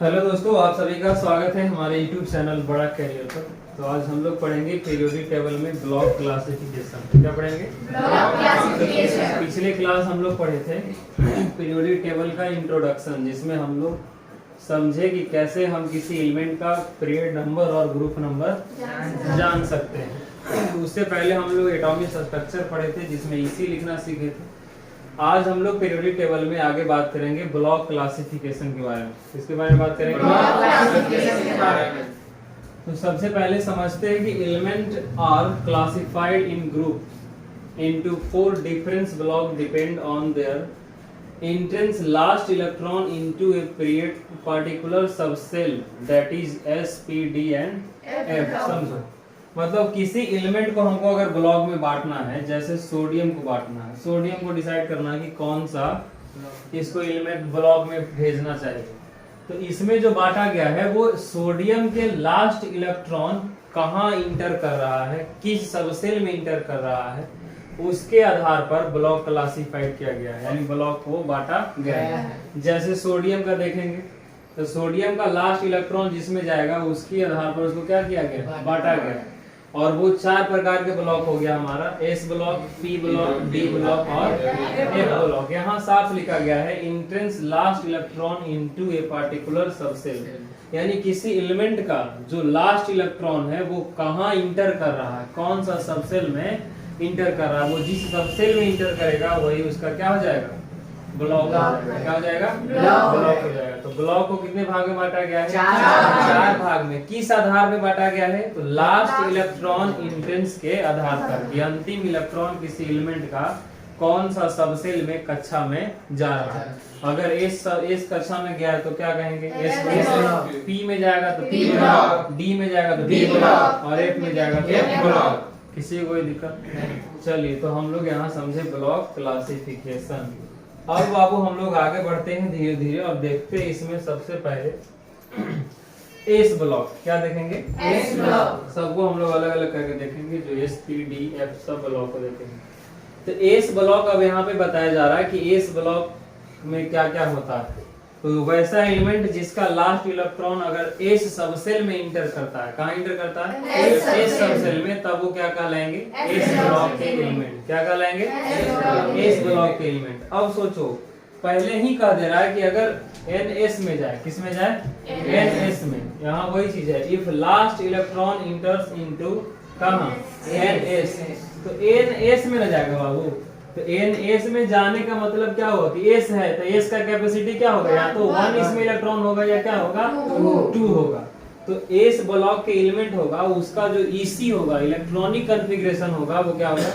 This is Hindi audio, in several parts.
हेलो दोस्तों, आप सभी का स्वागत है हमारे YouTube चैनल बड़ा कैरियर पर। तो आज हम लोग पढ़ेंगे पीरियोडिक टेबल में ब्लॉक क्लासिफिकेशन। क्या पढ़ेंगे? Block classification. पिछले क्लास हम लोग पढ़े थे पीरियोडिक टेबल का इंट्रोडक्शन, जिसमें हम लोग समझे कि कैसे हम किसी एलिमेंट का पीरियड नंबर और ग्रुप नंबर जान सकते हैं। उससे पहले हम लोग एटॉमिक स्ट्रक्चर पढ़े थे, जिसमें इसी लिखना सीखे थे। आज हम लोग पीरियोडिक टेबल में आगे बात करेंगे ब्लॉक क्लासिफिकेशन के बारे में। किसके बारे में बात करेंगे? ब्लॉक क्लासिफिकेशन के बारे में। तो सबसे पहले समझते हैं कि element are classified in group into 4 different block depend on their entrance last electron into a period particular subcell, that is S, P, D and F। समझो, मतलब किसी एलिमेंट को हमको अगर ब्लॉक में बांटना है, जैसे सोडियम को बांटना है, सोडियम को डिसाइड करना है कि कौन सा इसको एलिमेंट ब्लॉक में भेजना चाहिए। तो इसमें जो बांटा गया है वो सोडियम के लास्ट इलेक्ट्रॉन कहाँ इंटर कर रहा है, किस सबसेल में इंटर कर रहा है, उसके आधार पर ब्लॉक क्लासिफाइड किया गया है, यानी ब्लॉक को बांटा गया है। जैसे सोडियम का देखेंगे तो सोडियम का लास्ट इलेक्ट्रॉन जिसमें जाएगा उसके आधार पर उसको क्या किया गया, बांटा गया। और वो 4 प्रकार के ब्लॉक हो गया हमारा, S block, P block, D block और एफ ब्लॉक। यहाँ साफ लिखा गया है entrance last electron into a particular subshell, यानी किसी एलिमेंट का जो लास्ट इलेक्ट्रॉन है वो कहाँ इंटर कर रहा है, कौन सा सबसेल में इंटर कर रहा है। वो जिस सबसेल में इंटर करेगा वही उसका क्या हो जाएगा, ब्लॉक। क्या हो जाएगा, ब्लॉक हो जाएगा। तो ब्लॉक को कितने भाग में बांटा गया है? 4 भाग में। किस आधार में बांटा गया है? तो लास्ट इलेक्ट्रॉन इंट्रेंस के आधार पर, अंतिम इलेक्ट्रॉन किसी एलिमेंट का कौन सा सबसेल में कक्षा में जा रहा है। अगर एस कक्षा में गया है तो क्या कहेंगे, एस। पी में जाएगा तो पी ब्लॉक, डी में जाएगा तो डी ब्लॉक और एफ में जाएगा तो एफ ब्लॉक। किसी को कोई दिक्कत? चलिए, तो हम लोग यहाँ समझे ब्लॉक क्लासिफिकेशन। अब बाबू हम लोग आगे बढ़ते हैं धीरे धीरे और देखते हैं इसमें सबसे पहले एस ब्लॉक। क्या देखेंगे? S block. सबको हम लोग अलग अलग करके देखेंगे, जो एस, पी, डी, एफ सब ब्लॉक को देखेंगे। तो एस ब्लॉक अब यहाँ पे बताया जा रहा है कि एस ब्लॉक में क्या क्या होता है। तो वैसा एलिमेंट जिसका लास्ट इलेक्ट्रॉन अगर एस सबसेल में इंटर करता है, कहाँ इंटर करता है? एस सबसेल में, तब वो क्या कहलाएंगे? एस ब्लॉक के एलिमेंट। क्या कहलाएंगे? एस ब्लॉक के एलिमेंट। अब सोचो, पहले ही कह दे रहा है कि अगर एन एस में जाए, किस में जाए? एन एस में। यहाँ वही चीज है, if last electron enters into कहाँ? N S. तो एन एस में न जाएगा बाबू। तो एन एस में जाने का मतलब क्या होगा कि एस है तो एस का कैपेसिटी क्या होगा, या तो 1 इसमें इलेक्ट्रॉन होगा या क्या होगा, 2 होगा। तो एस ब्लॉक के एलिमेंट होगा, उसका जो ईसी होगा, इलेक्ट्रॉनिक कॉन्फ़िगरेशन होगा, वो क्या होगा,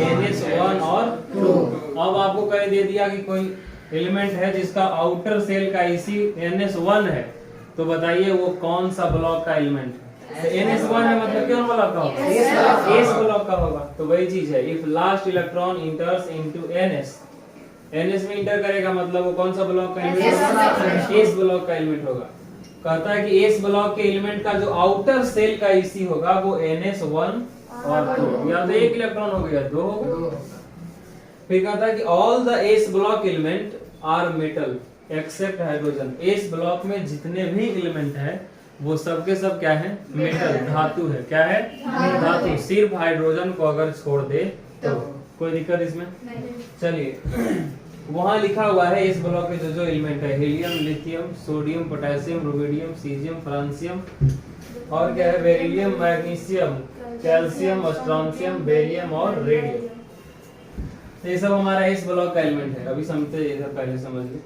NS1 और 2। अब आपको कह दे दिया कि कोई एलिमेंट है जिसका आउटर सेल का ईसी NS1 है, तो बताइए वो कौन सा ब्लॉक का एलिमेंट है? NS1 है, मतलब कौन ब्लॉक का होगा? एस ब्लॉक का होगा। तो वही चीज है, if last electron enters into NS में इंटर करेगा, मतलब वो कौन सा ब्लॉक का एलिमेंट होगा? एस ब्लॉक का एलिमेंट होगा। कहता है कि एस ब्लॉक के एलिमेंट का जो आउटर सेल का ईसी होगा वो NS1 और 2, या तो 1 इलेक्ट्रॉन हो गया, 2 हो गया। फिर कहता है कि all the S block element are metal except hydrogen. S block में जितने भी एलिमेंट है वो सब के सब क्या है? मेटल, धातु है। क्या है? धातु। सिर्फ हाइड्रोजन को अगर छोड़ दे तो कोई दिक्कत इसमें? चलिए, वहां लिखा हुआ है इस ब्लॉक के जो एलिमेंट है, helium, lithium, sodium, potassium, rubidium, caesium, francium और क्या है, beryllium, magnesium, calcium, strontium, barium और रेडियम। ये सब हमारा इस ब्लॉक का एलिमेंट है। अभी समझते हैं, इधर पहले समझ ली।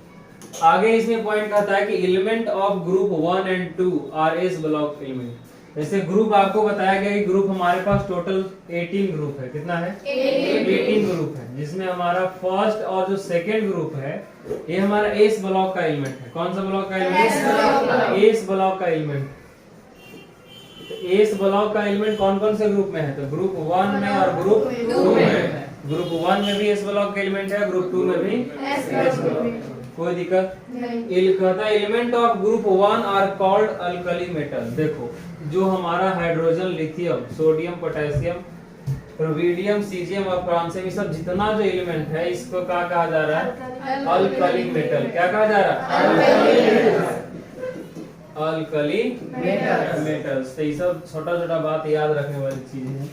आगे इसमें पॉइंट कहता है कि element of group 1 and 2 R S block element. जैसे ग्रुप आपको बताया गया कि ग्रुप हमारे पास टोटल 18 ग्रुप है। कितना है? 18 ग्रुप है, जिसमें हमारा फर्स्ट और जो सेकेंड ग्रुप है ये हमारा एस ब्लॉक का एलिमेंट है। कौन सा ब्लॉक का एलिमेंट? एस ब्लॉक का एलिमेंट। एस ब्लॉक का एलिमेंट कौन कौन से ग्रुप में है? तो ग्रुप 1 में और ग्रुप 2 में। ग्रुप 1 में भी एस ब्लॉक का एलिमेंट है, ग्रुप 2 में भी एस ब्लॉक। कोई दिक्कत नहीं। कहता है element of group 1 are called alkali metal. देखो, जो हमारा hydrogen, lithium, sodium, potassium, rubidium, caesium और फ्रांसियम, ये सब जितना जो एलिमेंट है इसको क्या कहा जा रहा है? Alkali metal. क्या कहा जा रहा है? Alkali metals. तो ये सब छोटा छोटा बात याद रखने वाली चीज है।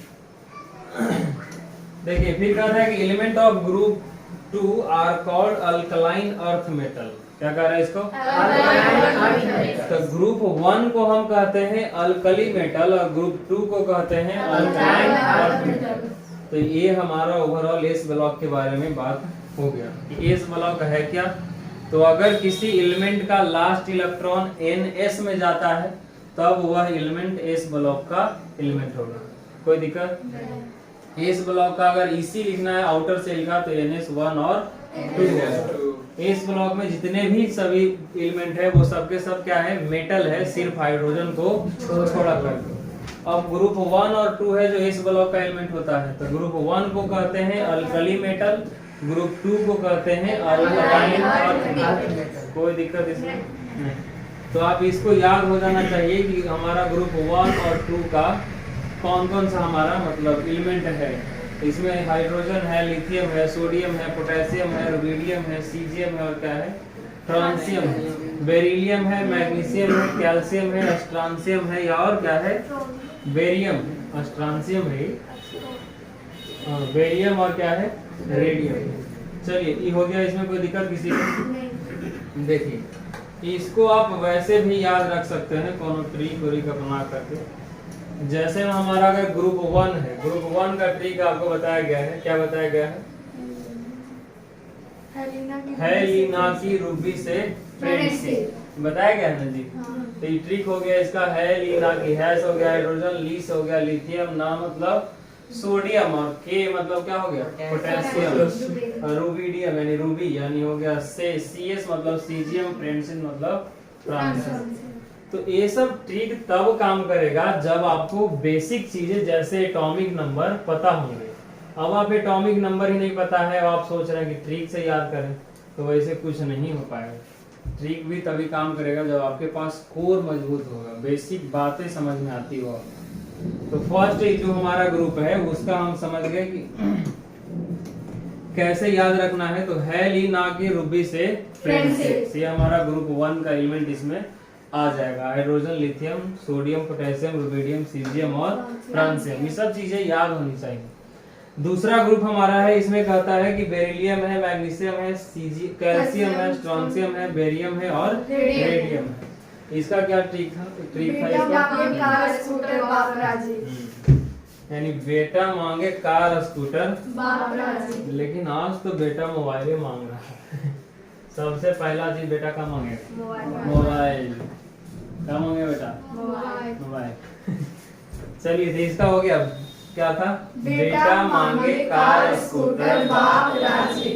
देखिए फिर कहता है कि element of group 2 are called alkaline earth metal. क्या कह रहा है इसको? तो ग्रुप 1 को हम कहते हैं अल्कली मेटल और ग्रुप 2 को कहते हैं अल्कलाइन अर्थ मेटल। तो ये हमारा ओवरऑल एस ब्लॉक के बारे में बात हो गया। एस ब्लॉक है क्या? तो अगर किसी एलिमेंट का लास्ट इलेक्ट्रॉन NS में जाता है तब वह एलिमेंट एस ब्लॉक का एलिमेंट होगा। कोई दिक्कत? एस ब्लॉक का अगर इसी लिखना है आउटर सेल का तो NS1 और 2 होगा। एस ब्लॉक में जितने भी सभी एलिमेंट है वो सबके सब क्या है? मेटल है, सिर्फ हाइड्रोजन को छोड़ा कर। अब ग्रुप 1 और 2 है जो एस ब्लॉक का एलिमेंट होता है। तो ग्रुप 1 को कहते हैं अल्कली मेटल, ग्रुप 2 को कहते हैं अल्कलाइन अर्थ मेटल। कोई दिक्कत इसमें नहीं। तो आप इसको याद हो जाना चाहिए कि हमारा ग्रुप 1 और 2 का कौन कौन सा हमारा मतलब एलिमेंट है। इसमें हाइड्रोजन है, लिथियम है, सोडियम है, पोटेशियम है, रुबिडियम है, सीजियम है और क्या है? फ्रांसियम है, बेरिलियम है, मैग्नीशियम है, कैल्शियम है, स्ट्रांसियम है या और क्या है? बेरियम, स्ट्रांसियम है, बेरियम और क्या है? रेडियम। चलिए ये हो गया। इसमें कोई दिक्कत किसी को? देखिए इसको आप वैसे भी याद रख सकते हैं कोनो ट्रिक व्रिक अपना करके। जैसे हमारा अगर ग्रुप 1 है, ग्रुप 1 का ट्रिक आपको बताया गया है। क्या बताया गया है? हेलिना की रूबी से फ्रेंडशिप बताया गया है ना जी। तो ये ट्रिक हो गया इसका। हेलिना की, हैश हो गया हाइड्रोजन, लीस हो गया लिथियम, ना मतलब सोडियम और के मतलब क्या हो गया? पोटेशियम, रुबिडियम यानी रूबी यानी हो गया से, CS मतलब सीजियम, फ्रेंडशिप मतलब फ्रांसियम। तो ये सब ट्रिक तब काम करेगा जब आपको बेसिक चीजें जैसे एटॉमिक नंबर पता होंगे। अब आप एटॉमिक नंबर ही नहीं पता है और आप सोच रहे हैं कि ट्रिक से याद करें, तो वैसे कुछ नहीं हो पाएगा। ट्रिक भी तभी काम करेगा जब आपके पास कोर मजबूत होगा, बेसिक बातें समझ में आती हो। तो फर्स्ट जो हमारा ग्रुप है उसका हम समझ गए कि कैसे याद रखना है। तो हेलिना की रूबी से फ्रेंडशिप, ये हमारा ग्रुप 1 का एलिमेंट इसमें आ जाएगा। Hydrogen, lithium, sodium, potassium, rubidium, caesium और फ्रांसियम, ये सब चीजें याद होनी चाहिए। दूसरा ग्रुप हमारा है, इसमें कहता है कि बेरिलियम है, मैग्नीशियम है, कैल्शियम है, स्ट्रोंसियम है, बेरियम है और रेडियम है। इसका क्या ट्रिक था? यानी बेटा मांगे कार स्कूटर, लेकिन आज तो बेटा मोबाइल मांग रहा है। सबसे पहला चीज बेटा का मांगेगा? मोबाइल। क्या मांगे बेटा? मोबाइल। चलिए तो इसका हो गया। क्या था? बेटा मांगे कार स्कूटर, बाप राजी।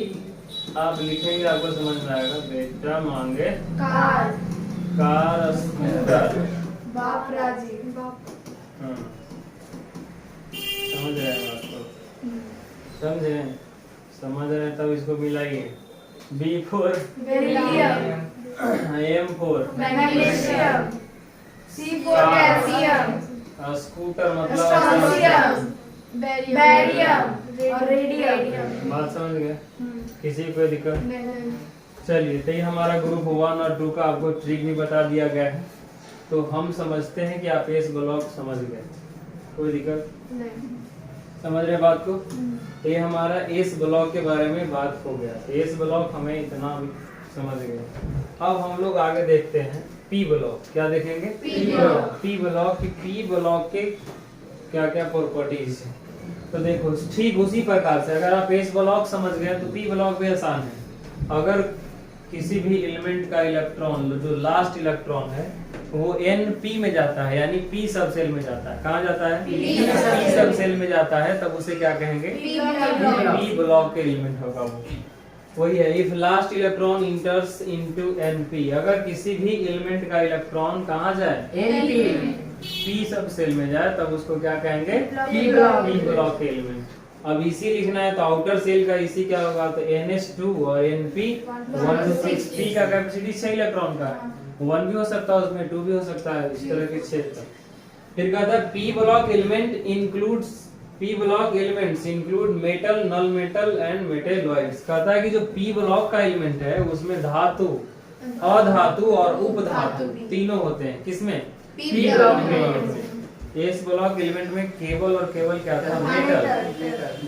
आप लिखेंगे आपको समझ में आएगा। बेटा मांगे कार स्कूटर, बाप राजी। हाँ समझ रहे हैं बात को? समझ रहे हैं तब इसको मिलाइए। B for beryllium, M for magnesium, C for calcium, scooter मतलब स्ट्रोंसियम, बेरियम और रेडियम। बात समझ गए? किसी को दिक्कत? चलिए तो ये हमारा ग्रुप 1 और 2 का आपको ट्रिक भी बता दिया गया है। तो हम समझते हैं कि आप एस ब्लॉक समझ गए। कोई दिक्कत नहीं? समझ रहे बात को? तो ये हमारा एस ब्लॉक के बारे में बात हो गया। एस ब्लॉक हमें इतना भी समझ गए। अब हम लोग आगे देखते हैं पी ब्लॉक। क्या देखेंगे? पी ब्लॉक के क्या क्या प्रॉपर्टीज है। तो देखो ठीक उसी प्रकार से अगर आप एस ब्लॉक समझ गए तो पी ब्लॉक भी आसान है। अगर किसी भी एलिमेंट का इलेक्ट्रॉन जो लास्ट इलेक्ट्रॉन है वो Np में जाता है यानी p सब सेल में जाता है। कहाँ जाता है? p सब सेल में जाता है, तब उसे क्या कहेंगे? p ब्लॉक के एलिमेंट होगा वो। वही है if last electron enters into Np। अगर किसी भी एलिमेंट का इलेक्ट्रॉन कहाँ जाए? p सब सेल में जाए तब उसको क्या कहेंगे? p ब्लॉक के एलिमेंट। अब इसी लिखना है तो आउटर सेल का इसी क्या होगा? तो NH2 और Np 1 to 6। p का कैपेसिटी 6 इलेक्ट्रॉन का है, 1 भी हो सकता है उसमें, 2 भी हो सकता है, इस तरह के 6 तक। फिर कहता है p block elements include metal, non metal and metalloids. कहता है कि जो p ब्लॉक का एलिमेंट है उसमें धातु अधातु और उपधातु तीनों होते हैं किसमें? P P block block element में। इस ब्लॉक एलिमेंट में केवल और केवल क्या था? मेटल,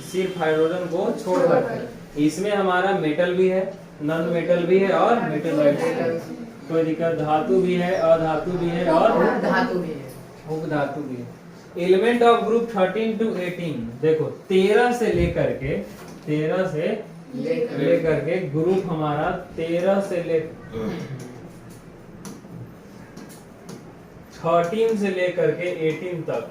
सिर्फ हाइड्रोजन को छोड़कर। इसमें हमारा मेटल भी है, नॉन मेटल भी है और मेटल कोई दिक्कत, धातु भी है, अधातु भी है और धातु भी है। उपधातु भी है। एलिमेंट ऑफ ग्रुप 13 to 18 देखो 13 से लेकर के ग्रुप हमारा 13 से 13 से लेकर के 18 तक,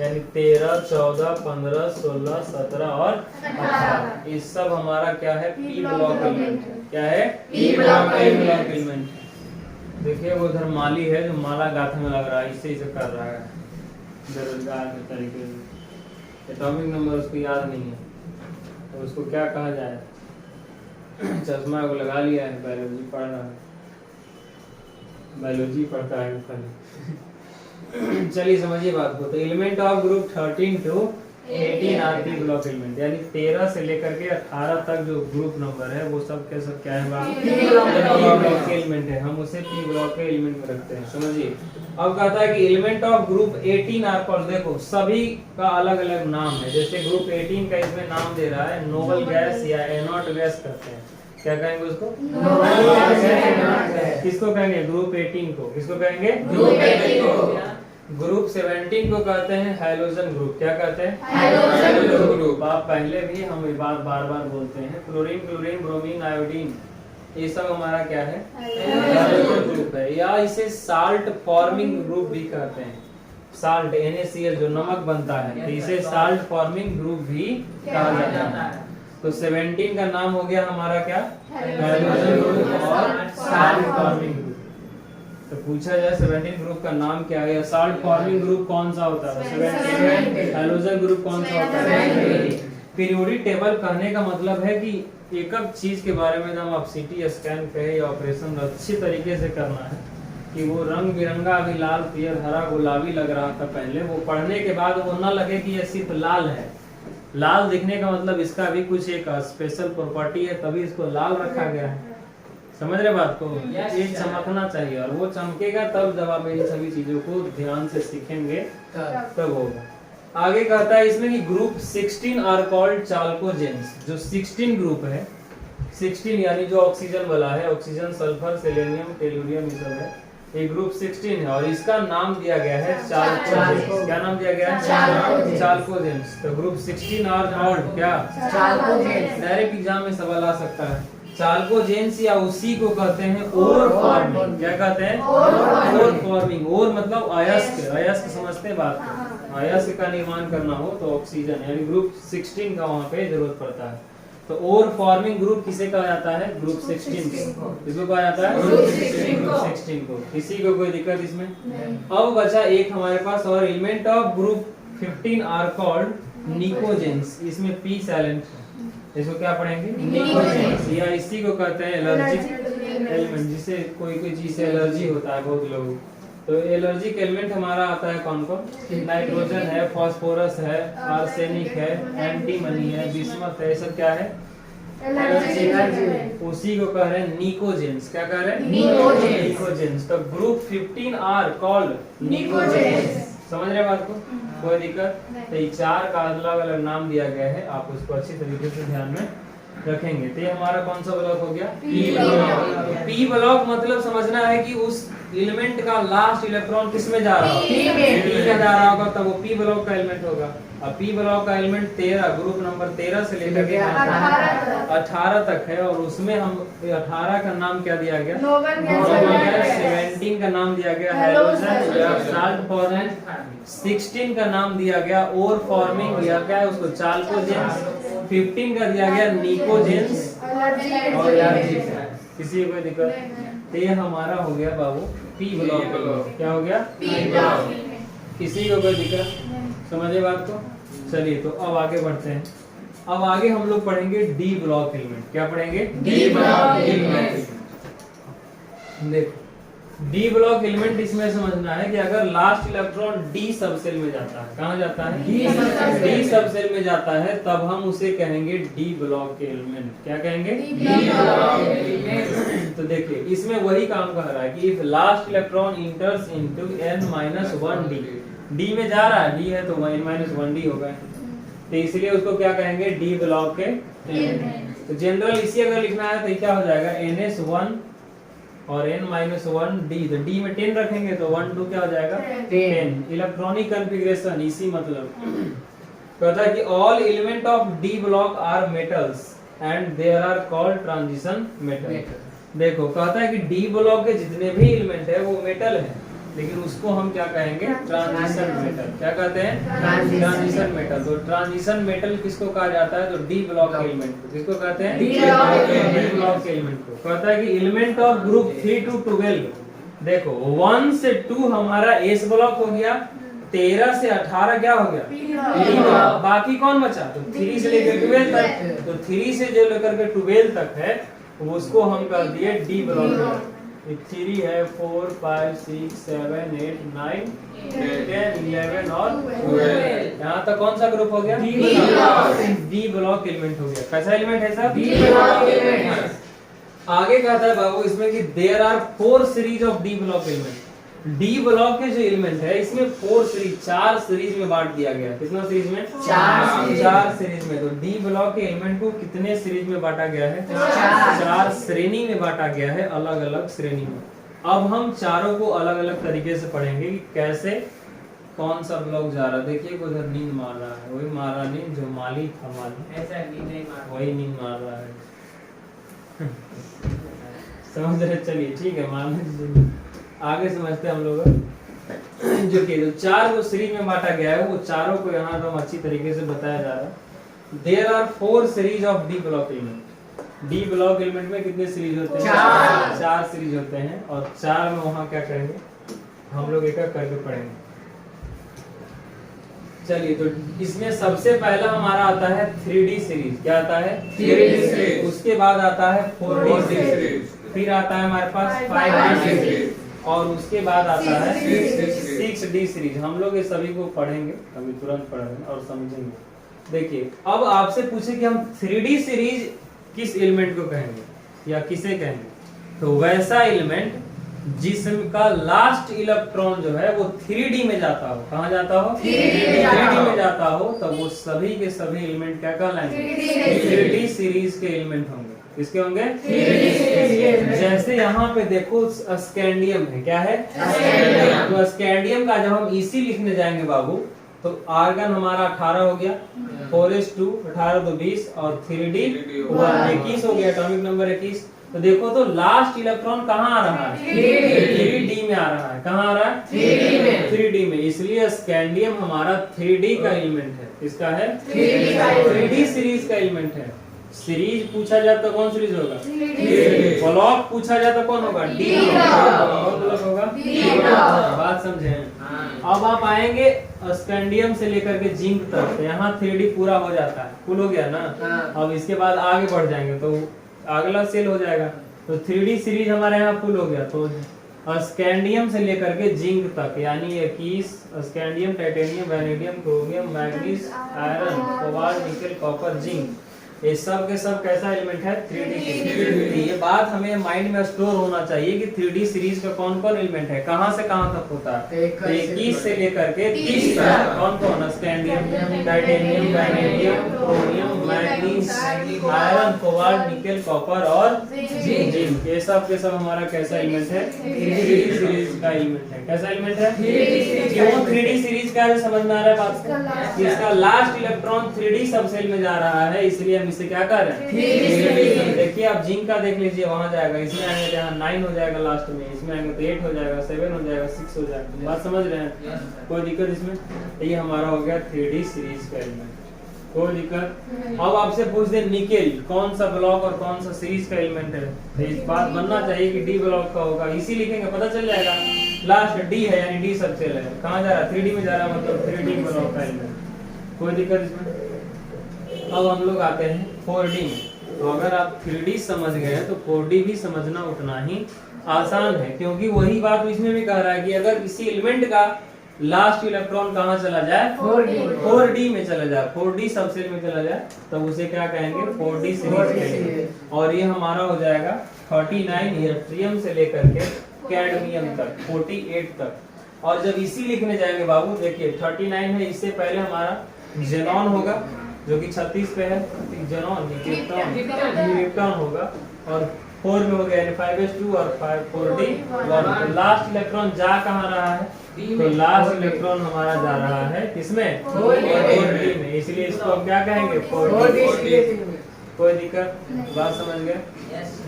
यानी 13, 14, 15, 16, 17 और 18 ये सब हमारा क्या है? पी ब्लॉक एलिमेंट है। क्या है? P block element. देखिए वो उधर माली है जो माला गाथा में लग रहा है, इसे कर रहा है बेरोजगार के तरीके से। एटॉमिक नंबर उसको याद नहीं है तो उसको क्या कहा जाए? चश्मा को लगा लिया है, बायोलॉजी पढ़ रहा है, बायोलॉजी पढ़ता है खाली। चलिए समझिए बात को। तो element of group 13 to 18 R P block element, यानी 13 से लेकर के 18 तक जो ग्रुप नंबर है वो सब के सब क्या है? पी ब्लॉक एलिमेंट है। हम उसे पी ब्लॉक के एलिमेंट में रखते हैं, समझिए। अब कहता है कि एलिमेंट ऑफ ग्रुप 18 आर पर देखो सभी का अलग अलग नाम है। जैसे ग्रुप 18 का इसमें नाम दे रहा है नोबल गैस या एनॉट गैस कहते हैं। क्या कहेंगे उसको? किसको कहेंगे? ग्रुप 18 को। किसको कहेंगे? ग्रुप 18 को। ग्रुप 17 को कहते हैं हैलोजन ग्रुप। क्या कहते हैं? Halogen group. आप पहले भी हम ये बात बार बार बोलते हैं, क्लोरीन, क्लोरीन, ब्रोमीन, आयोडीन ये सब हमारा क्या है? हैलोजन ग्रुप है। या इसे साल्ट फॉर्मिंग ग्रुप भी कहते हैं। साल्ट NaCl जो नमक बनता है तो इसे साल्ट फॉर्मिंग ग्रुप भी कहा जाता है। तो 17 का नाम हो गया हमारा क्या? हैलोजन ग्रुप और साल्ट फॉर्मिंग ग्रुप। तो पूछा जाए 17 ग्रुप का नाम क्या है? साल्ट फॉर्मिंग ग्रुप कौन सा होता है? 17। हैलोजन ग्रुप कौन सा होता है? पीरियोडिक टेबल कहने का मतलब है कि एक चीज के बारे में जब आप CT स्कैन कहे या ऑपरेशन अच्छी तरीके से करना है कि वो रंग बिरंगा अभी लाल, पीयर, हरा, गुलाबी लग रहा था पहले, वो पढ़ने के बाद वो न लगे कि ये सिर्फ लाल है। लाल दिखने का मतलब इसका भी कुछ एक स्पेशल प्रॉपर्टी है, तभी इसको लाल रखा गया है। समझ रहे बात को? ये चमकना चाहिए और वो चमकेगा तब जब आप इन सभी चीजों को ध्यान से सीखेंगे तब होगा। आगे कहता है इसमें कि ग्रुप 16 आर कॉल्ड चाल्कोजेंस। जो 16 ग्रुप है, 16 यानी जो ऑक्सीजन वाला है, ऑक्सीजन, सल्फर, सेलेनियम, टेलुरियम ये सब है, ये ग्रुप 16 है और इसका नाम दिया गया है चाल्कोजेंस। क्या नाम दिया गया है? चाल्कोजेंस। तो ग्रुप 16 आर कॉल्ड क्या? चाल्कोजेंस। डायरेक्ट एग्जाम में सवाल आ सकता है। चाल्कोजेंस या उसी को कहते हैं ओर फॉर्मिंग। क्या कहते हैं? ओर फॉर्मिंग। ओर मतलब अयस्क। अयस्क समझते हैं बात? अयस्क का निर्माण करना हो तो ऑक्सीजन, यानी ग्रुप 16 का वहाँ पे जरूरत पड़ता है। तो ओर फॉर्मिंग ग्रुप किसे कहा जाता है? ग्रुप 16 को। किसको कहा जाता है? ग्रुप 16 को। किसी को कोई दिक्कत इसमें? अब बचा एक हमारे पास और element of group 15 are called pnictogens. इसमें पी साइलेंट है, इसको क्या पढ़ेंगे? निकोजेंस। या इसी को कहते हैं एलर्जिक एलिमेंट, जिसे कोई चीज से एलर्जी होता है बहुत लोगों को। तो एलर्जिक एलिमेंट हमारा आता है कौन कौन? नाइट्रोजन है, फास्फोरस है, आर्सेनिक है, एंटीमनी है, बिस्मथ है, सब क्या है? उसी को कह रहे हैं निकोजेंस। क्या कह रहे हैं? निकोजेंस। तो ग्रुप 15 आर कॉल्ड निकोजेंस। समझ रहे बात को? कोई दिक्कत? तो ये 4 का अलग अलग नाम दिया गया है, आप उसको अच्छी तरीके से ध्यान में रखेंगे। तो ये हमारा कौन सा ब्लॉक हो गया? P block. पी ब्लॉक मतलब समझना है कि उस एलिमेंट का लास्ट इलेक्ट्रॉन किस में जा रहा होगा? पी में जा रहा होगा, तब वो पी ब्लॉक का एलिमेंट होगा। अब पी ब्लॉक का एलिमेंट 13, ग्रुप नंबर 13 से लेकर के 18 तक है और उसमें हम 18 का नाम क्या दिया गया? Noble gas. 17 का नाम दिया गया हैलोजन या साल्ट फॉर्मिंग, 16 का नाम दिया गया ओर फॉर्मिंग या क्या है उसको? चाल्कोजेंस। 15 का दिया गया निकोजेंस और एलर्जिक। किसी को दिक्कत? तो ये हमारा हो गया बाबू पी ब्लॉक। क्या हो गया? P block. किसी को कोई दिक्कत? समझे बात को? चलिए तो अब आगे बढ़ते हैं। अब आगे हम लोग पढ़ेंगे डी ब्लॉक एलिमेंट। क्या पढ़ेंगे? D block element. देखो डी ब्लॉक एलिमेंट इसमें समझना है कि अगर लास्ट इलेक्ट्रॉन डी सब सेल में जाता है, कहाँ जाता है? डी सब सेल में जाता है, तब हम उसे कहेंगे डी ब्लॉक एलिमेंट। क्या कहेंगे? तो देखिए इसमें वही काम कह रहा है कि if last electron enters into n-1 D, D में जा रहा है, डी है तो n-1 डी होगा, तो इसलिए उसको क्या कहेंगे? डी ब्लॉक के एलिमेंट। तो जनरल इसी अगर लिखना है तो क्या हो जाएगा? ns1 और n-1 डी, तो डी में 10 रखेंगे तो 1 2 क्या हो जाएगा? 10। इलेक्ट्रॉनिक कॉन्फ़िगरेशन इसी मतलब कहता है कि all element of D block are metals and there are called transition metal. देखो कहता है कि डी ब्लॉक के जितने भी एलिमेंट है वो मेटल है, लेकिन उसको हम क्या कहेंगे? Transition metal. क्या कहते हैं? Transition metal. तो ट्रांजिशन मेटल किसको कहा जाता है? तो डी ब्लॉक एलिमेंट को। किसको कहते हैं? डी ब्लॉक एलिमेंट को। कहता है कि एलिमेंट ऑफ ग्रुप 3 to 12, देखो 1 से 2 हमारा एस ब्लॉक हो गया, 13 से 18 क्या हो गया? D block. बाकी कौन बचा? तो 3 से लेकर 12 तक। तो 3 से जो लेकर के 12 तक है उसको हम कर दिए डी ब्लॉक। 3 है, 4 5 6 7 8 9 10 11 और 12। यहाँ तक कौन सा ग्रुप हो गया? डी ब्लॉक एलिमेंट हो गया। कैसा एलिमेंट है सर? D block element. आगे कहता है बाबू इसमें कि there are 4 series of D block element. D block के जो एलिमेंट है इसमें 4 सीरीज, 4 सीरीज में बांट दिया गया है। कितना सीरीज में? 4 सीरीज में। तो डी ब्लॉक के एलिमेंट को कितने सीरीज में बांटा गया है? 4 श्रेणी में बांटा गया है, अलग अलग श्रेणी में। अब हम चारों को अलग अलग तरीके से पढ़ेंगे कि कैसे कौन सा ब्लॉक जा रहा है। देखिए उधर नींद मार रहा है, वही मार रहा नींद जो माली था, माली ऐसा नींद नहीं मार, वही नींद मार रहा है। समझ रहे? चलिए ठीक है, मान आगे समझते हैं हम लोग। जो कि जो 4 को सीरीज में बांटा गया है वो चारों को यहाँ तो अच्छी तरीके से बताया जा रहा है। There are 4 series of D block element. D block element में कितने सीरीज होते हैं? 4 सीरीज होते हैं। और 4 में वहाँ क्या करेंगे हम लोग, एक एक करके पढ़ेंगे। चलिए तो इसमें सबसे पहला हमारा आता है 3D सीरीज। क्या आता है? 3D series. उसके बाद आता है 4D सीरीज, फिर आता है हमारे पास 5D सीरीज, और उसके बाद आता है 6D सीरीज। हम लोग ये सभी को पढ़ेंगे, अभी तुरंत पढ़ेंगे और समझेंगे। देखिए अब आपसे पूछे कि हम 3D सीरीज किस एलिमेंट को कहेंगे या किसे कहेंगे, तो वैसा एलिमेंट जिसका लास्ट इलेक्ट्रॉन जो है वो 3D में जाता हो। कहाँ जाता हो? 3D में जाता हो, तब वो सभी के सभी एलिमेंट क्या कहलाएंगे? 3D सीरीज के एलिमेंट होंगे। किसके होंगे? 3D series. जैसे यहाँ पे देखो स्कैंडियम है। क्या है? तो स्कैंडियम का जब हम इसी लिखने जाएंगे बाबू, तो आर्गन हमारा 18 हो गया, 4s2 18 तो 20 और 3D 21 हो गया, एटॉमिक नंबर 21। तो देखो तो लास्ट इलेक्ट्रॉन कहाँ आ रहा है? 3D में आ रहा है। कहाँ आ रहा है? 3D में। इसलिए स्कैंडियम हमारा 3D का एलिमेंट है। किसका है? 3D सीरीज का एलिमेंट है। सीरीज पूछा जाए तो कौन सीरीज होगा? ब्लॉक पूछा जाए तो कौन होगा? डी कौन ब्लॉक होगा? बात समझे? अब आप आएंगे स्कैंडियम से लेकर के जिंक तक, तो यहाँ 3D पूरा हो जाता है, फुल हो गया ना। अब इसके बाद आगे बढ़ जाएंगे तो अगला सेल हो जाएगा, तो 3D सीरीज हमारे यहाँ फुल हो गया। तो स्कैंडियम से लेकर के जिंक तक यानी 21 scandium, titanium, vanadium, chromium, manganese, iron, cobalt, nickel, copper, zinc, ये सब के सब कैसा एलिमेंट है? 3D series. ये बात हमें माइंड में स्टोर होना चाहिए कि 3D सीरीज का कौन कौन एलिमेंट है, कहां से कहां तक होता है। 21 से लेकर के 30 तक कौन कौन? Scandium, titanium, vanadium, chromium, manganese, iron, cobalt, nickel, copper और जिंक, ये सब के सब हमारा कैसा एलिमेंट है? 3D सीरीज का एलिमेंट है। कैसा एलिमेंट है? क्यों 3D सीरीज का है? समझ में आ रहा है बात? इसका लास्ट इलेक्ट्रॉन 3D सब सेल में जा रहा है, इसलिए हम इसे क्या कर रहे हैं? देखिए आप जिंक का देख लीजिए, वहां जाएगा, इसमें आएंगे तो यहाँ 9 हो जाएगा लास्ट में, इसमें आएंगे तो 8 हो जाएगा, 7 हो जाएगा, 6 हो जाएगा। बात समझ रहे हैं? कोई दिक्कत इसमें? ये हमारा हो गया 3D सीरीज का एलिमेंट। कोई दिक्कत? अब आपसे पूछ दे निकेल कौन सा ब्लॉक और कौन सा सीरीज का एलिमेंट है, तो इस बात बनना चाहिए कि डी ब्लॉक का होगा। इसी लिखेंगे पता चल जाएगा। लास्ट डी है यानी डी सब सेल है, कहाँ जा रहा है? 3D में जा रहा है, मतलब 3D ब्लॉक का एलिमेंट। कोई दिक्कत इसमें? अब हम लोग आते हैं 4D में। तो अगर आप 3D समझ गए तो 4D भी समझना उतना ही आसान है, क्योंकि वही बात इसमें भी कह रहा है कि अगर किसी एलिमेंट का लास्ट इलेक्ट्रॉन कहाँ चला जाए 4d में चला जाए, 4d सबसेल में चला जाए, तब उसे क्या कहेंगे 4d सीरीज कहेंगे। और ये हमारा हो जाएगा 39 इलेक्ट्रियम से लेकर के कैडमियम तक 48 तक। और जब इसी लिखने जाएंगे बाबू, देखिए 39 है, इससे पहले हमारा जेनॉन होगा जो कि 36 पे है, जेनॉन क्रिप्टॉन होगा, और 4 में हो गया यानी 5s2 और 4d 1। लास्ट इलेक्ट्रॉन जा कहाँ रहा है, तो लास्ट इलेक्ट्रॉन हमारा जा रहा है किसमें 4d में, इसलिए इसको हम क्या कहेंगे 4d। कोई दिक्कत, बात समझ गए?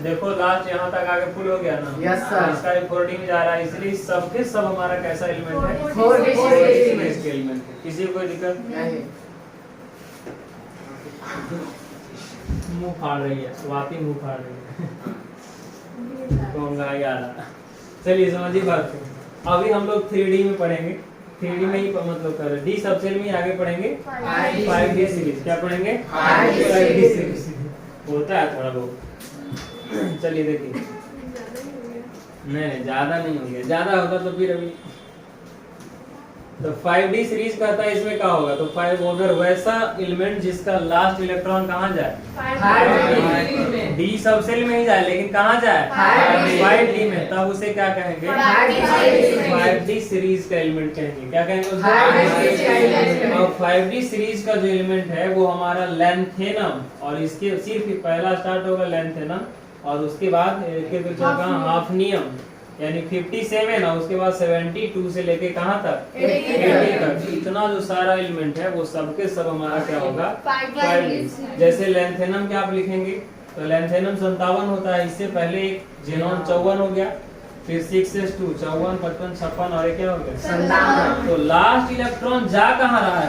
देखो लास्ट यहाँ तक आगे फुल हो गया ना, यस सर। इसका भी 4d में जा रहा है, इसलिए सबके सब हमारा कैसा एलिमेंट है 4d इसके एलिमेंट है। किसी को कोई दिक्कत नहीं। मुंह फाड़ रही है, स्वाति मुंह फाड़ रही है महंगाई आ रहा। चलिए समझिए बात को। अभी हम लोग 3D में पढ़ेंगे, 3D में ही मतलब कर रहे, डी सबसेल में ही आगे पढ़ेंगे 5D सीरीज। क्या पढ़ेंगे 5D सीरीज, होता है थोड़ा बहुत। चलिए देखिए, नहीं ज्यादा नहीं हो गया, ज्यादा होता तो फिर अभी तो 5D सीरीज कहता है इसमें क्या होगा, तो 5 अगर वैसा एलिमेंट जिसका लास्ट इलेक्ट्रॉन कहाँ जाए डी सबसेल में ही जाए, लेकिन कहाँ जाए 5D में, तब उसे क्या कहेंगे 5D सीरीज का एलिमेंट कहेंगे। क्या कहेंगे उसको? और 5D सीरीज का जो एलिमेंट है वो हमारा लैंथेनम, और इसके सिर्फ पहला स्टार्ट होगा लैंथेनम, और उसके बाद हाफनियम यानी 57, और उसके बाद 72 से लेके कहाँ तक 80 तक, इतना जो सारा एलिमेंट है वो सबके सब हमारा क्या होगा 5D। जैसे लैंथेनम क्या आप लिखेंगे, तो लैंथेनम 57 होता है, इससे पहले एक जेनॉन 54 हो गया, फिर 6s2 54 55 56 और एक क्या हो गया। तो लास्ट इलेक्ट्रॉन जा कहाँ रहा है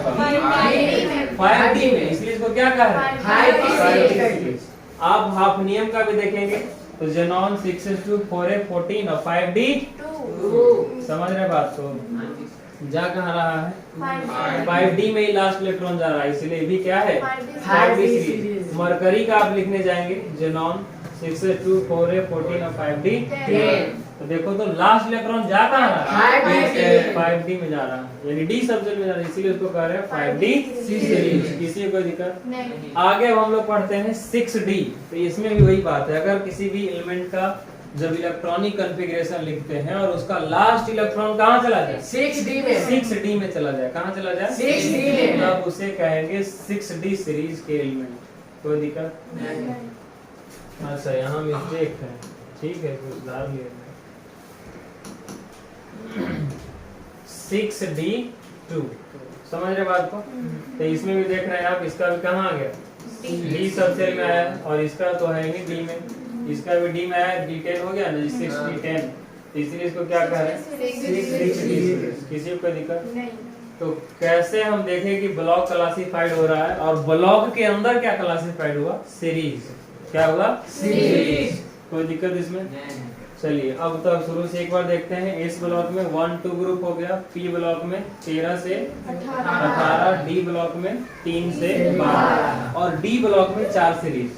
5D में, इसलिए इसको क्या कहा है 5D सीरीज। आप हाफनियम का भी देखेंगे तो जेनॉन 6s2 4f 14 और 5d 2। समझ रहे बात को? जा कहाँ रहा है 5D में ही लास्ट इलेक्ट्रॉन जा रहा है, इसलिए भी क्या है 5D सीरीज। मरकरी का आप लिखने जाएंगे जेनॉन 6s2 4f 14 और 5d 10। तो देखो तो लास्ट इलेक्ट्रॉन जा कहाँ रहा है 5D में जा रहा है, यानी डी सबसेल में जा रहा है, इसीलिए उसको कह रहे हैं 5D सीरीज। किसी को कोई दिक्कत नहीं। आगे हम लोग पढ़ते हैं 6D। तो इसमें भी वही बात है, अगर किसी भी एलिमेंट का जब इलेक्ट्रॉनिक कॉन्फ़िगरेशन लिखते हैं और उसका लास्ट इलेक्ट्रॉन कहाँ चला जाए 6D में चला जाए, कहाँ चला जाए 6D में, तब उसे कहेंगे 6D सीरीज के एलिमेंट। कोई दिक्कत नहीं। अच्छा यहाँ मिस्टेक है, ठीक है सुधार लिया। 6D2 समझ रहे बात को? तो इसमें भी देख रहे हैं आप, इसका भी कहाँ आ गया डी सबसेल में आया, और इसका तो है नहीं डी में, इसका भी डी में आया, D10 हो गया ना 6D10, इसलिए इसको क्या कह रहे हैं 6D। किसी को कोई दिक्कत नहीं। तो कैसे हम देखें कि ब्लॉक क्लासिफाइड हो रहा है, और ब्लॉक के अंदर क्या क्लासिफाइड हुआ सीरीज। क्या हुआ सीरीज। कोई दिक्कत इसमें? चलिए अब तक शुरू से एक बार देखते हैं। इस ब्लॉक में 1 2 ग्रुप हो गया, पी ब्लॉक में 13 से 18, डी ब्लॉक में 3 से 12, और डी ब्लॉक में 4 series,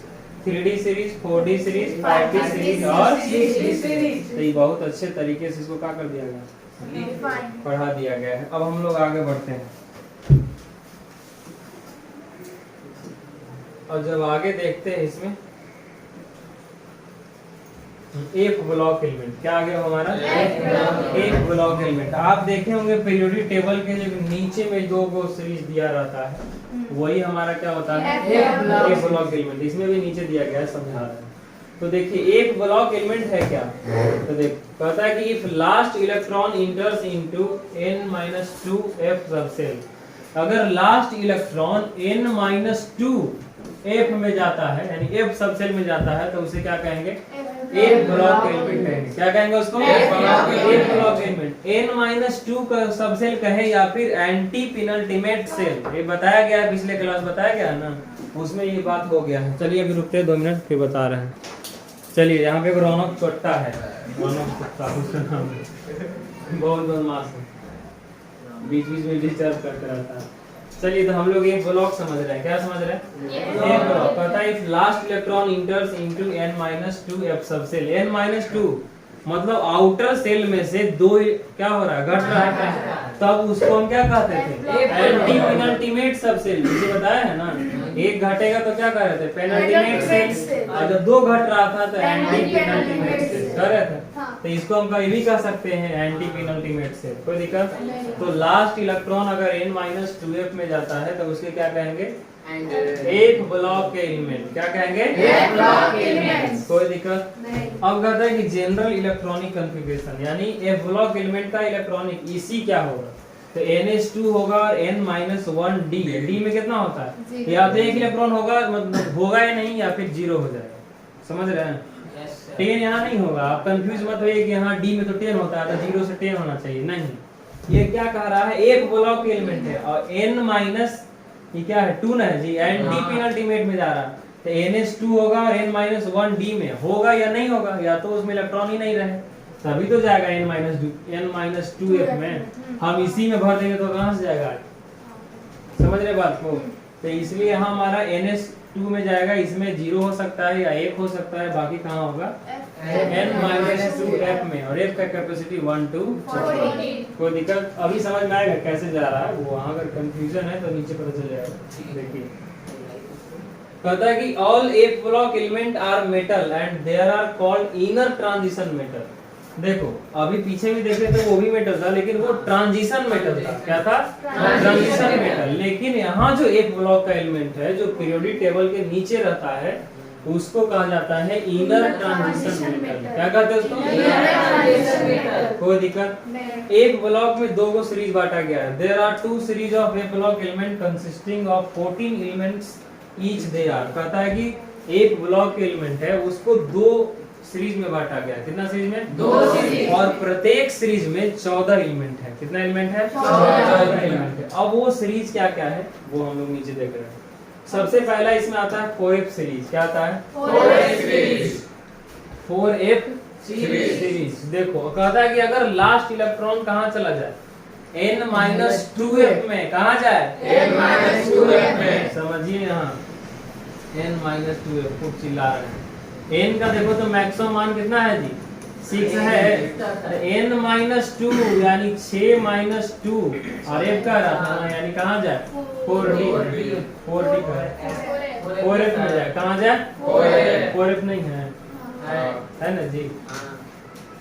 3D series 4D series 5D series और 6D सीरीज। तो ये बहुत अच्छे तरीके से इसको क्या कर दिया गया, पढ़ा दिया गया है। अब हम लोग आगे बढ़ते हैं, और जब आगे देखते हैं इसमें एक ब्लॉक एलिमेंट क्या आ गया हमारा एक ब्लॉक एलिमेंट। आप देखे होंगे पीरियोडिक टेबल के जो नीचे में दो सीरीज दिया रहता है, वही हमारा क्या होता है एक ब्लॉक एलिमेंट। इसमें भी नीचे दिया गया है, समझा रहा है। तो देखिए एक ब्लॉक एलिमेंट है क्या, तो देख कहता है कि if last electron enters into n-2 f subshell, अगर लास्ट इलेक्ट्रॉन n-2 f में जाता है यानी f सबसेल में जाता है, तो उसे क्या कहेंगे एक ब्लॉक एलिमेंट कहेंगे। क्या कहेंगे उसको एक ब्लॉक एलिमेंट। n-2 का सबसेल कहे या फिर एंटी पेनल्टीमेट सेल, ये बताया गया है, पिछले क्लास बताया गया ना, उसमें ये बात हो गया है। चलिए अभी रुकते हैं 2 मिनट, फिर बता रहे हैं। चलिए यहाँ पे एक रौनक चोट्टा है, रौनक चोट्टा उसका नाम है, बहुत बदमाश है, बीच बीच में डिस्टर्ब करते रहता है। चलिए तो हम लोग एक ब्लॉक समझ रहे हैं, क्या समझ रहे हैं एक ब्लॉक। कहता है if last electron enters into n-2 f subshell, n-2 मतलब आउटर सेल में से दो क्या हो रहा है, घट रहा है, तब उसको हम क्या कहते थे, एंटी पेनल्टीमेट सब सेल, जिसे बताया है ना, एक घटेगा तो क्या कर रहे थे, पेनल्टीमेट सेल, और जब दो घट रहा था तो एंटी पेनल्टीमेट सेल कर रहे थे। तो इसको हम कभी भी कह सकते हैं एंटी पेनल्टीमेट सेल, कोई दिक्कत। तो लास्ट इलेक्ट्रॉन अगर n-2f में जाता है तो उसके क्या कहेंगे, एक ब्लॉक के एलिमेंट, क्या कहेंगे, एक ब्लॉक एलिमेंट। कोई दिक्कत। अब कहता है कि जनरल इलेक्ट्रॉनिक कॉन्फ़िगरेशन, यानी एक ब्लॉक एलिमेंट का इलेक्ट्रॉनिक ईसी क्या होगा, तो NH2 होगा और n-1d, d में कितना होता है, या तो एक इलेक्ट्रॉन होगा, मतलब होगा या नहीं, या फिर जीरो हो जाएगा, समझ रहे हैं। 10 यहाँ नहीं होगा, आप कंफ्यूज मत होइए कि यहाँ d में तो 10 होता है तो 0 से 10 होना चाहिए, नहीं, ये क्या कह रहा है, एक ब्लॉक एलिमेंट है और n- ये क्या है 2 ना है जी, एंटी पेनल्टीमेट में जा रहा है, तो NH2 होगा और n-1d में होगा या नहीं होगा, या तो उसमें इलेक्ट्रॉन ही नहीं रहे तभी तो जाएगा n-2f में, हम इसी में भर देंगे तो कहां से जाएगा, समझ रहे बात को। तो इसलिए यहाँ हमारा NH2 में जाएगा, इसमें 0 हो सकता है या 1 हो सकता है, बाकी कहाँ होगा n-2f में, और f का कैपेसिटी 1 to 40। कोई दिक्कत अभी समझ में आएगा कैसे जा रहा है वो, वहाँ अगर कंफ्यूजन है तो नीचे पता चल जाएगा। देखिए कहता है कि all F block element are metal and there are called inner transition metal. देखो अभी पीछे भी देखे तो वो भी मेटल था, लेकिन वो ट्रांजिशन मेटल था, क्या था, ट्रांजिशन मेटल। लेकिन यहाँ जो एक ब्लॉक का एलिमेंट है जो पीरियोडिक टेबल के नीचे रहता है उसको कहा जाता है इनर ट्रांजिशन मेटल। क्या कहते हैं उसको, कोई दिक्कत। एक ब्लॉक में दो को सीरीज बांटा गया है, there are 2 series of A block element consisting of 14 elements each. They are कहता है कि एक ब्लॉक एलिमेंट है उसको 2 सीरीज में बांटा गया है, कितना सीरीज में, 2 सीरीज, और प्रत्येक सीरीज में 14 एलिमेंट है। कितना एलिमेंट है, 14 एलिमेंट है। अब वो सीरीज क्या क्या है वो हम लोग नीचे देख रहे हैं। सबसे पहला इसमें आता है 4f सीरीज। क्या आता है, 4f सीरीज। देखो कहता है कि अगर लास्ट इलेक्ट्रॉन कहाँ चला जाए, n-2f में, कहाँ जाए, n-2f में। समझिए यहाँ n-2f खूब चिल्ला रहे हैं। n का देखो तो मैक्सिमम मान कितना है जी, 6 है, n-2 यानी 6 - 2 और f का रहा था यानी कहाँ जाए, 4d का 4f में जाए, कहाँ जाए, 4f नहीं है ना जी,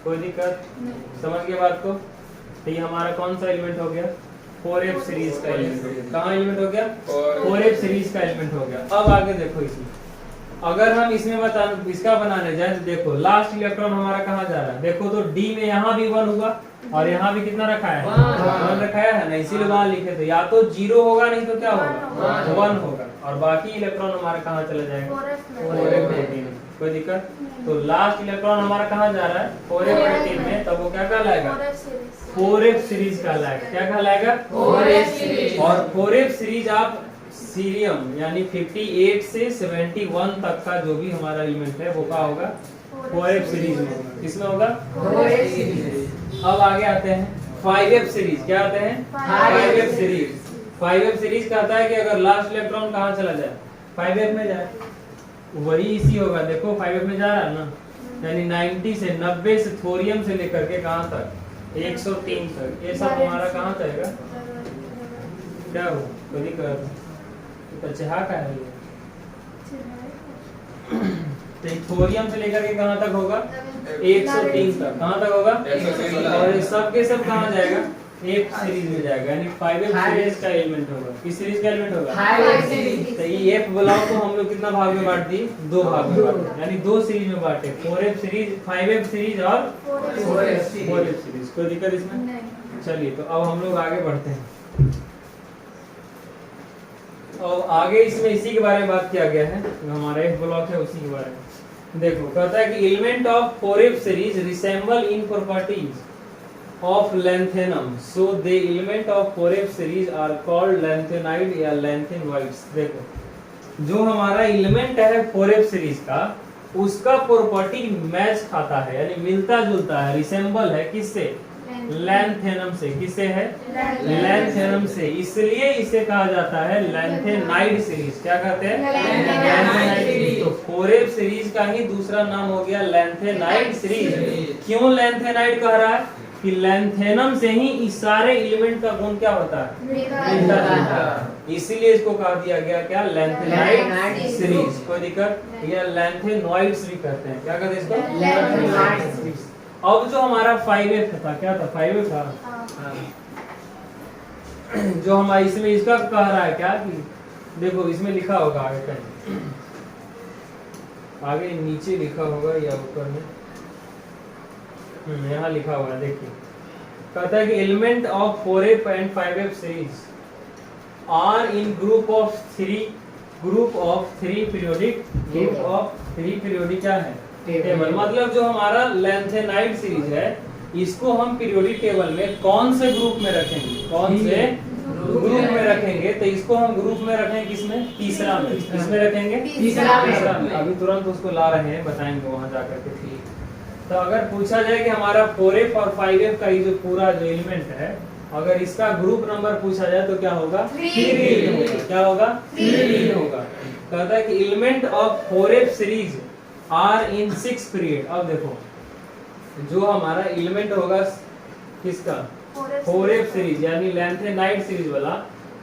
कोई दिक्कत, समझ गए बात को। तो ये हमारा कौन सा एलिमेंट हो गया, 4f सीरीज का एलिमेंट हो गया। कहाँ एलिमेंट हो गया, 4f सीरीज का एलिमेंट हो गया। अब आगे देखो इसमें अगर हम इसमें इसका बनाने जाए तो देखो लास्ट इलेक्ट्रॉन हमारा कहाँ जा रहा है, देखो तो d में यहाँ भी 1 होगा और यहाँ भी कितना रखा है, 1 रखाया है ना, इसीलिए वहां लिखे थे, या तो 0 होगा नहीं तो क्या होगा, 1 होगा, और बाकी इलेक्ट्रॉन हमारा कहाँ चला जाएगा, 4f में। कोई दिक्कत। तो लास्ट इलेक्ट्रॉन हमारा कहाँ जा रहा है, 4f में, तब वो क्या कहलाएगा, 4f सीरीज कहलाएगा। क्या कहलाएगा, 4f सीरीज। और 4f सीरीज आप सीरियम यानी 58 से 71 तक का जो भी हमारा एलिमेंट है वो क्या होगा, 4f सीरीज में होगा। किसमें होगा, 4f सीरीज। अब आगे आते हैं 5f सीरीज। क्या आते हैं, 5f सीरीज। 5f सीरीज कहता है कि अगर लास्ट इलेक्ट्रॉन कहाँ चला जाए, 5f में जाए, वही इसी होगा। देखो 5f में जा रहा है ना, यानी 90 से 90 से थोरियम से लेकर के कहाँ तक, 103 तक, ये सब हमारा कहाँ जाएगा, क्या हो, कोई दिक्कत तो चहा का है ये, तो थोरियम से लेकर के कहाँ तक होगा, 103 तक, कहाँ तक होगा, और सब के सब कहाँ जाएगा, एक सीरीज में जाएगा, यानी 5f सीरीज का एलिमेंट होगा। किस सीरीज का एलिमेंट होगा, 5f सीरीज। तो ये f ब्लॉक को हम लोग कितना भाग में बांट दिए, 2 भाग में बांटे, यानी 2 सीरीज में बांटे, 4f सीरीज, 5f सीरीज और 4f सीरीज। कोई दिक्कत इसमें, चलिए तो अब हम लोग आगे बढ़ते हैं। और आगे इसमें इसी के बारे में बात किया गया है, जो हमारा एक ब्लॉक है उसी के बारे में। देखो कहता है कि element of 4f series resemble in properties of lanthanum, so the element of 4f series are called lanthanide या लैंथेनवाइड्स। देखो जो हमारा एलिमेंट है 4f सीरीज का, उसका प्रॉपर्टी मैच खाता है, यानी मिलता जुलता है, रिसेंबल है किससे, लैंथेनम से। किससे है, लैंथेनम से, इसलिए इसे कहा जाता है लैंथेनाइड सीरीज। क्या कहते हैं, लैंथेनाइड सीरीज। तो 4f सीरीज का ही दूसरा नाम हो गया लैंथेनाइड सीरीज। क्यों लैंथेनाइड कह रहा है कि लैंथेनम से ही इस सारे एलिमेंट का गुण क्या होता है, मिलता जुलता है। इसीलिए इसको कहा दिया गया क्या, लैंथेनाइड सीरीज। कोई दिक्कत, या लैंथेनॉइड्स भी कहते हैं, क्या कहते हैं इसको, लैंथेनॉइड्स। अब जो हमारा 5F था, क्या था 5F था, जो हमारा इसमें इसका कह रहा है क्या कि देखो इसमें लिखा होगा आगे कहीं, आगे नीचे लिखा होगा या ऊपर में, यहाँ लिखा हुआ है देखिए, कहता है कि element of 4F and 5F series are in group of three periodic, group of 3 periodic क्या है, टेबल। मतलब जो हमारा लैंथेनाइड सीरीज है इसको हम पीरियोडिक टेबल में कौन से ग्रुप में रखेंगे, कौन से ग्रुप में रखेंगे, तो इसको हम ग्रुप में रखेंगे किसमें, तीसरा में। किसमें रखेंगे, तीसरा में। अभी तुरंत उसको ला रहे हैं, बताएंगे वहां जाकर के। ठीक, तो अगर पूछा जाए कि हमारा 4F और 5F का ये जो पूरा जो एलिमेंट है, अगर इसका ग्रुप नंबर पूछा जाए तो क्या होगा, 3 होगा। क्या होगा, 3 होगा। कहता है कि element of 4F series are in 6 period. अब देखो जो हमारा एलिमेंट होगा किसका, 4F सीरीज यानी लैंथेनाइड सीरीज वाला,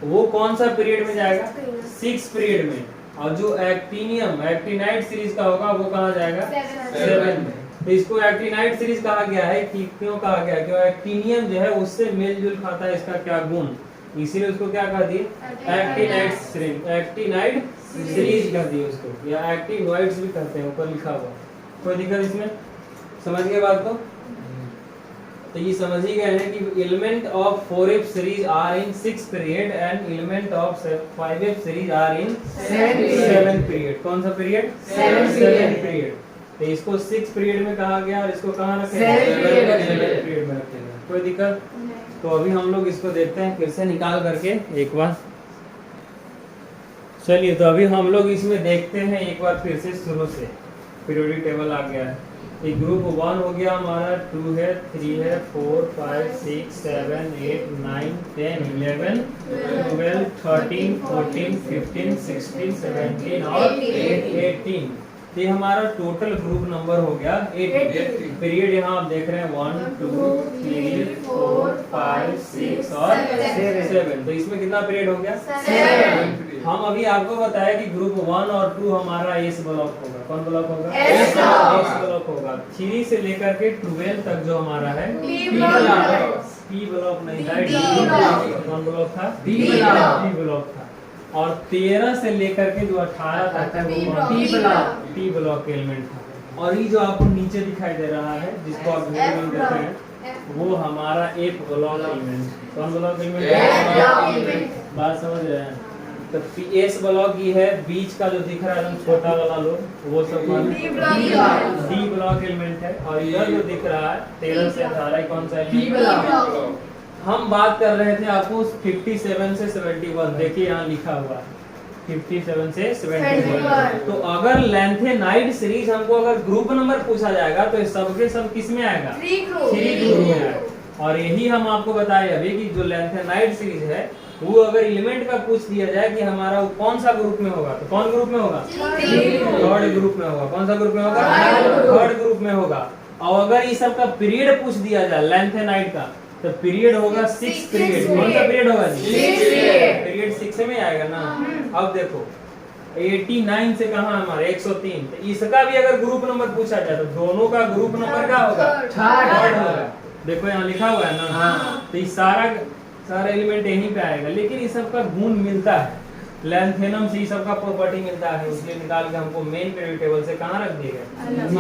वो कौन सा पीरियड में जाएगा, 6 पीरियड में। और जो एक्टिनाइड सीरीज का होगा वो कहाँ जाएगा, 7 में। तो इसको एक्टिनाइड सीरीज कहा गया है कि क्यों कहा गया, क्यों एक्टिनियम जो है उससे मेल जुल खाता है इसका क्या गुण, इसीलिए उसको क्या कह दिए, एक्टिनाइड सीरीज कर दिए उसको, या एक्टिनॉइड्स भी कहते हैं, ऊपर लिखा हुआ। कोई दिक्कत इसमें, समझ गए बात को। तो ये समझ ही गए हैं कि element of 4F series are in 6 period and element of 5F series are in 7 period. कौन सा पीरियड, 7 पीरियड। तो इसको 6 पीरियड में कहा गया और इसको कहाँ रखेंगे, 7 पीरियड में रखेंगे। कोई दिक्कत। तो अभी हम लोग इसको देखते हैं फिर से निकाल करके एक बार। चलिए तो अभी हम लोग इसमें देखते हैं एक बार फिर से शुरू से। पीरियोडिक टेबल आ गया है, एक ग्रुप 1 हो गया हमारा, 2 है, 3 है, 4 5 6 7 8 9 10 11 12 13 14 15 16 17 और 18। ये हमारा टोटल ग्रुप नंबर हो गया 80। पीरियड यहाँ आप देख रहे हैं 1 2 3 4 5 6 और 7। तो इसमें कितना पीरियड हो गया, 7। हम अभी आपको बताया कि ग्रुप 1 और 2 हमारा एस ब्लॉक होगा। कौन ब्लॉक होगा, एस ब्लॉक होगा। 3 से लेकर के 12 तक जो हमारा है पी ब्लॉक नहीं था, कौन ब्लॉक था, डी ब्लॉक था। और 13 से लेकर के जो 18 तक वो टी ब्लॉक के एलिमेंट था। और ये जो आपको नीचे दिखाई दे रहा है जिसको आप वीडियो में देख रहे हैं, वो हमारा एफ ब्लॉक एलिमेंट। कौन ब्लॉक एलिमेंट, बात समझ रहे हैं। तो एस ब्लॉक ही है, बीच का जो दिख रहा है एकदम छोटा वाला लोग वो सब डी ब्लॉक एलिमेंट है। और इधर जो दिख रहा है 13 से 18 कौन सा है, हम बात कर रहे थे आपको 57 से 71। देखिए यहाँ लिखा हुआ 57 से 71। तो अगर लैंथेनाइड सीरीज हमको अगर ग्रुप नंबर पूछा जाएगा तो सबके सब किस में आएगा, 3 ग्रुप में आएगा। और यही हम आपको बताए अभी कि जो लैंथेनाइड सीरीज है वो अगर एलिमेंट का पूछ दिया जाए कि हमारा वो कौन सा ग्रुप में होगा, तो कौन ग्रुप में होगा, थर्ड ग्रुप में होगा। कौन सा ग्रुप में होगा, थर्ड ग्रुप में होगा। और अगर इस सब का पीरियड पूछ दिया जाए लैंथेनाइड का, तो पीरियड होगा 6 पीरियड। कौन सा पीरियड होगा जी, पीरियड 6 में आएगा ना। अब देखो 89 से कहाँ हमारे 103। तो इसका भी अगर ग्रुप नंबर पूछा जाए तो दोनों का ग्रुप नंबर क्या होगा, थर्ड होगा। देखो यहाँ लिखा हुआ है ना। तो ये सारा एलिमेंट यहीं पे आएगा, लेकिन इस सब का गुण मिलता है, लैंथेनम से सब का प्रॉपर्टी मिलता है, उसके निकाल के हमको मेन पीरियोडिक टेबल से कहाँ रख दिया गया,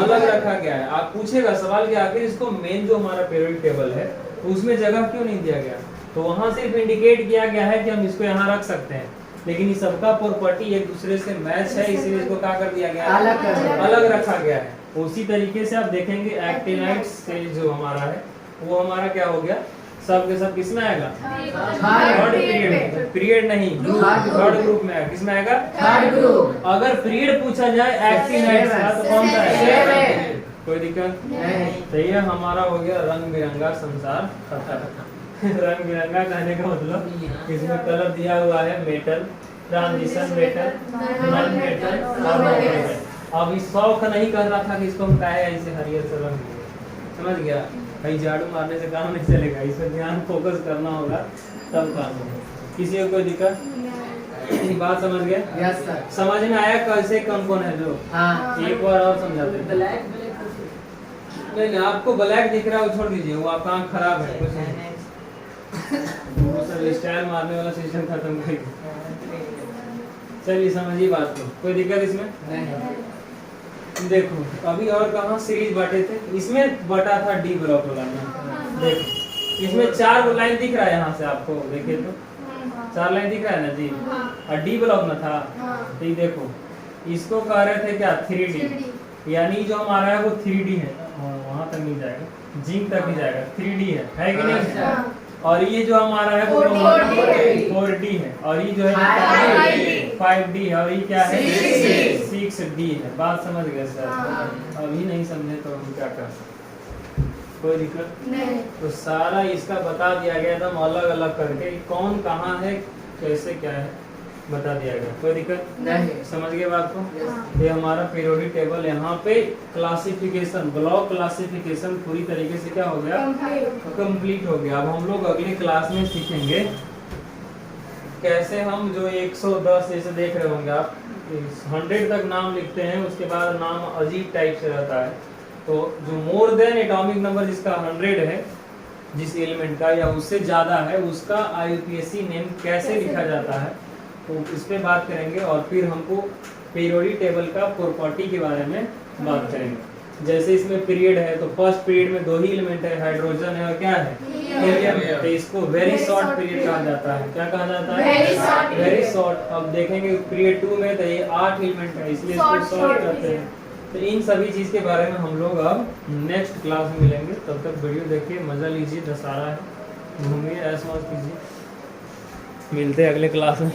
अलग रखा गया है। आप पूछेगा सवाल कि आखिर इसको मेन जो हमारा पीरियोडिक टेबल है उसमें जगह क्यों नहीं दिया गया, तो वहां सिर्फ इंडिकेट किया गया है कि हम इसको यहाँ रख सकते हैं, लेकिन इस सबका प्रॉपर्टी एक दूसरे से मैच है, इसीलिए इसको क्या कर दिया गया, अलग रखा गया है। उसी तरीके से आप देखेंगे एक्टिनाइड से जो हमारा है वो हमारा क्या हो गया, सब के सब किसमें आएगा, थर्ड पीरियड में। पीरियड नहीं, थर्ड ग्रुप में आएगा। किसमें आएगा, थर्ड ग्रुप। अगर पीरियड पूछा जाए एक्टिनाइड का तो कौन सा है, कोई दिक्कत नहीं। तो ये हमारा हो गया रंग बिरंगा संसार कथा। रंग बिरंगा कहने का मतलब इसमें कलर दिया हुआ है metal, transition metal, non metal और मेटल। अब इस शौक नहीं कर रहा था कि इसको हम कहे ऐसे हरियर से रंग, समझ गया? कहीं झाड़ू मारने से काम नहीं चलेगा, इसमें ध्यान फोकस करना होगा तब काम होगा। किसी को कोई दिक्कत? बात समझ गया? Yes sir. समझ में आया कैसे कौन है जो? हाँ। एक बार और समझा देते हैं। नहीं नहीं, आपको ब्लैक दिख रहा है वो छोड़ दीजिए, वो आपका आँख खराब है, कुछ नहीं। वो सब स्टाइल मारने वाला सिस्टम खत्म करिए। चलिए समझिए बात को, कोई दिक्कत इसमें? नहीं। देखो अभी और कहाँ सीरीज बांटे थे, इसमें बटा था डी ब्लॉक वाला में। देखो इसमें 4 लाइन दिख रहा है यहाँ से आपको, देखिए तो 4 लाइन दिख रहा है ना जी, और डी ब्लॉक में था। तो ये देखो इसको कह रहे थे क्या 3D, यानी जो हमारा है वो 3D है, वहाँ तक नहीं जाएगा, जिंक तक नहीं जाएगा, 3D है कि नहीं? और ये जो हमारा है वो 4D है, और ये जो है 5D है, और ये क्या है 6D है। बात समझ गए सर? अभी नहीं समझे तो हम क्या कर सकते? कोई दिक्कत नहीं। तो सारा इसका बता दिया गया एकदम अलग अलग करके, कौन कहाँ है कैसे क्या है बता दिया गया। कोई दिक्कत नहीं। समझ गए बात को? यस। ये हमारा पीरियोडिक टेबल, यहाँ पे क्लासिफिकेशन, ब्लॉक क्लासिफिकेशन पूरी तरीके से क्या हो गया, कंप्लीट हो गया। अब हम लोग अगले क्लास में सीखेंगे कैसे हम जो 110 जैसे देख रहे होंगे आप, 100 तक नाम लिखते हैं, उसके बाद नाम अजीब टाइप से रहता है। तो जो मोर देन एटॉमिक नंबर जिसका 100 है, जिस एलिमेंट का या उससे ज्यादा है, उसका IUPAC नेम कैसे लिखा जाता है, तो इस पे बात करेंगे। और फिर हमको पीरियोडिक टेबल का प्रॉपर्टी के बारे में बात करेंगे। जैसे इसमें पीरियड है तो फर्स्ट पीरियड में 2 ही एलिमेंट है, हाइड्रोजन है और क्या है हीलियम है, तो इसको वेरी शॉर्ट पीरियड कहा जाता है। क्या कहा जाता है? Very short. अब देखेंगे पीरियड 2 में तो ये 8 एलिमेंट है, इसलिए इसको शॉर्ट करते हैं। तो इन सभी चीज के बारे में हम लोग अब नेक्स्ट क्लास में मिलेंगे। तब तक वीडियो देखिए, मजा लीजिए, दशहरा है, घूमिए, ऐश मौज कीजिए। मिलते हैं अगले क्लास में।